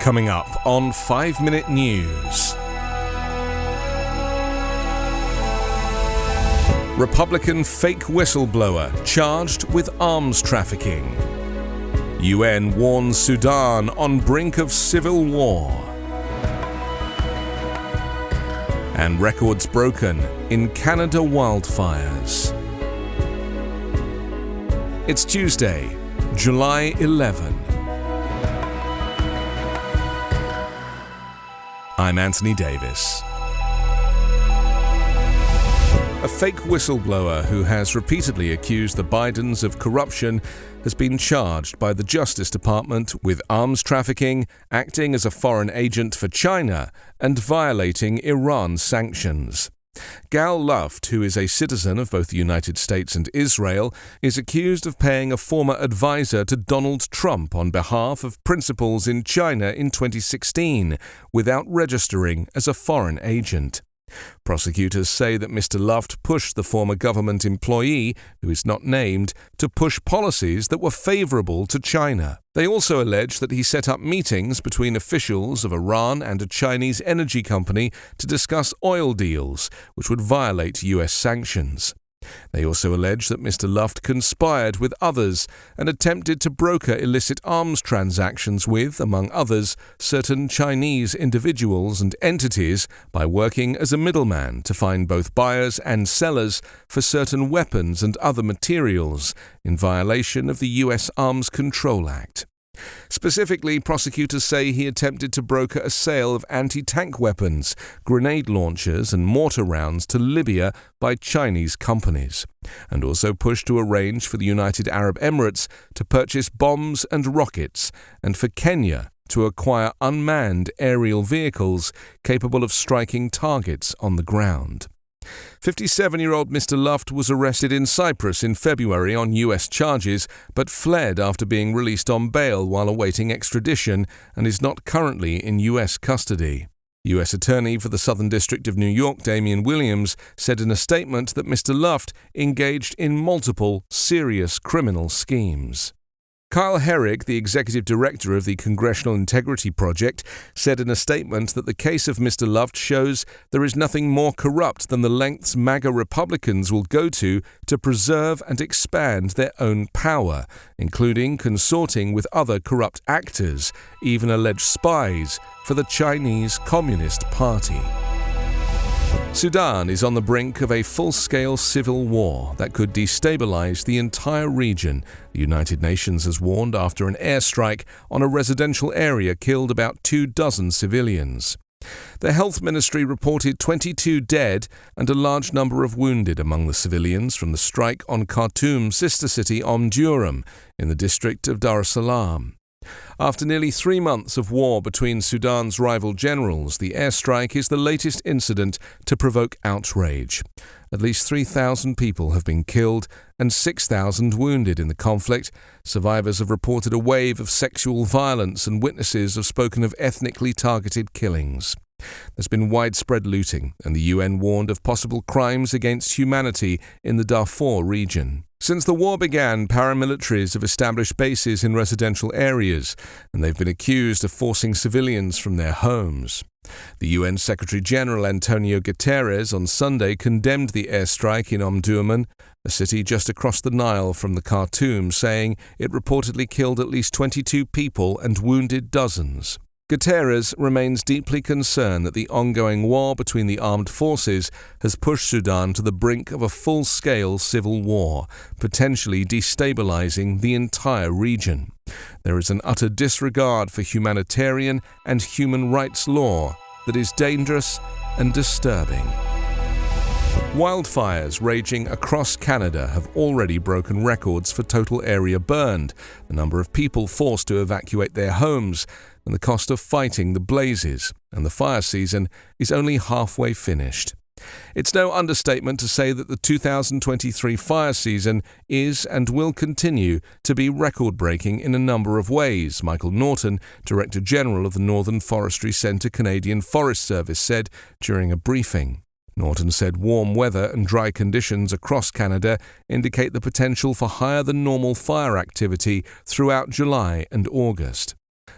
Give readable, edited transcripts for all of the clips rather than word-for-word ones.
Coming up on 5 Minute News. Republican fake whistleblower charged with arms trafficking. UN warns Sudan on brink of civil war. And records broken in Canada wildfires. It's Tuesday, July 11. I'm Anthony Davis. A fake whistleblower who has repeatedly accused the Bidens of corruption has been charged by the Justice Department with arms trafficking, acting as a foreign agent for China, and violating Iran sanctions. Gal Luft, who is a citizen of both the United States and Israel, is accused of paying a former advisor to Donald Trump on behalf of principals in China in 2016, without registering as a foreign agent. Prosecutors say that Mr. Luft pushed the former government employee, who is not named, to push policies that were favorable to China. They also allege that he set up meetings between officials of Iran and a Chinese energy company to discuss oil deals, which would violate US sanctions. They also allege that Mr. Luft conspired with others and attempted to broker illicit arms transactions with, among others, certain Chinese individuals and entities by working as a middleman to find both buyers and sellers for certain weapons and other materials in violation of the US Arms Control Act. Specifically, prosecutors say he attempted to broker a sale of anti-tank weapons, grenade launchers and mortar rounds to Libya by Chinese companies, and also pushed to arrange for the United Arab Emirates to purchase bombs and rockets, and for Kenya to acquire unmanned aerial vehicles capable of striking targets on the ground. 57-year-old Mr. Luft was arrested in Cyprus in February on US charges, but fled after being released on bail while awaiting extradition and is not currently in US custody. US Attorney for the Southern District of New York, Damian Williams, said in a statement that Mr. Luft engaged in multiple serious criminal schemes. Kyle Herrick, the executive director of the Congressional Integrity Project, said in a statement that the case of Mr. Luft shows there is nothing more corrupt than the lengths MAGA Republicans will go to preserve and expand their own power, including consorting with other corrupt actors, even alleged spies, for the Chinese Communist Party. Sudan is on the brink of a full-scale civil war that could destabilize the entire region, the United Nations has warned after an airstrike on a residential area killed about 24 civilians. The health ministry reported 22 dead and a large number of wounded among the civilians from the strike on Khartoum's sister city Omdurman in the district of Dar es Salaam. After nearly 3 months of war between Sudan's rival generals, the airstrike is the latest incident to provoke outrage. At least 3,000 people have been killed and 6,000 wounded in the conflict. Survivors have reported a wave of sexual violence and witnesses have spoken of ethnically targeted killings. There's been widespread looting, and the UN warned of possible crimes against humanity in the Darfur region. Since the war began, paramilitaries have established bases in residential areas, and they've been accused of forcing civilians from their homes. The UN Secretary-General Antonio Guterres on Sunday condemned the airstrike in Omdurman, a city just across the Nile from the Khartoum, saying it reportedly killed at least 22 people and wounded dozens. Guterres remains deeply concerned that the ongoing war between the armed forces has pushed Sudan to the brink of a full-scale civil war, potentially destabilizing the entire region. There is an utter disregard for humanitarian and human rights law that is dangerous and disturbing. Wildfires raging across Canada have already broken records for total area burned, the number of people forced to evacuate their homes, and the cost of fighting the blazes, and the fire season is only halfway finished. It's no understatement to say that the 2023 fire season is and will continue to be record-breaking in a number of ways, Michael Norton, Director General of the Northern Forestry Centre Canadian Forest Service, said during a briefing. Norton said warm weather and dry conditions across Canada indicate the potential for higher than normal fire activity throughout July and August.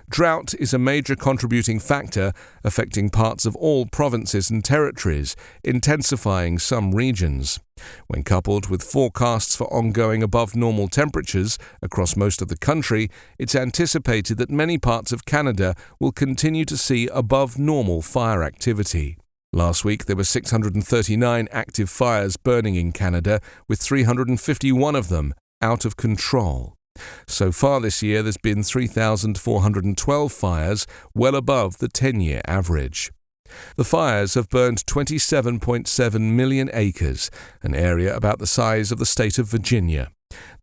Drought is a major contributing factor affecting parts of all provinces and territories, intensifying some regions. When coupled with forecasts for ongoing above-normal temperatures across most of the country, it's anticipated that many parts of Canada will continue to see above-normal fire activity. Last week, there were 639 active fires burning in Canada, with 351 of them out of control. So far this year, there's been 3,412 fires, well above the 10-year average. The fires have burned 27.7 million acres, an area about the size of the state of Virginia.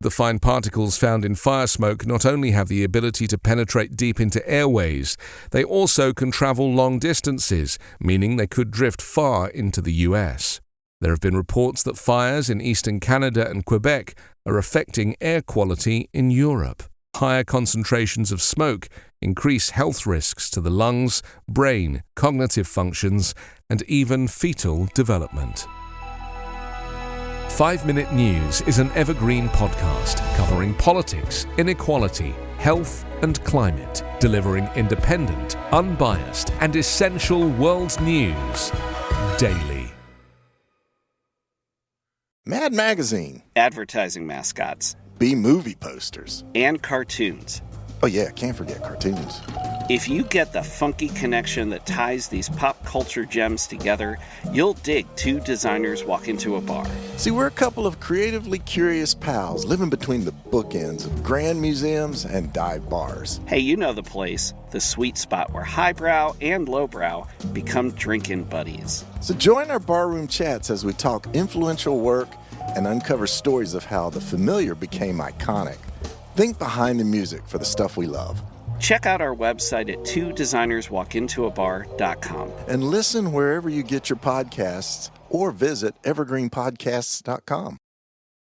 The fine particles found in fire smoke not only have the ability to penetrate deep into airways, they also can travel long distances, meaning they could drift far into the US. There have been reports that fires in eastern Canada and Quebec are affecting air quality in Europe. Higher concentrations of smoke increase health risks to the lungs, brain, cognitive functions, and even fetal development. 5 Minute News is an Evergreen podcast covering politics, inequality, health, and climate, delivering independent, unbiased, and essential world news daily. Mad Magazine. Advertising mascots. B-movie posters. And cartoons. Oh yeah, can't forget cartoons. If you get the funky connection that ties these pop culture gems together, you'll dig Two Designers Walk Into a Bar. See, we're a couple of creatively curious pals living between the bookends of grand museums and dive bars. Hey, you know the place, the sweet spot where highbrow and lowbrow become drinking buddies. So join our barroom chats as we talk influential work and uncover stories of how the familiar became iconic. Think behind the music for the stuff we love. Check out our website at twodesignerswalkintoabar.com. And listen wherever you get your podcasts or visit evergreenpodcasts.com.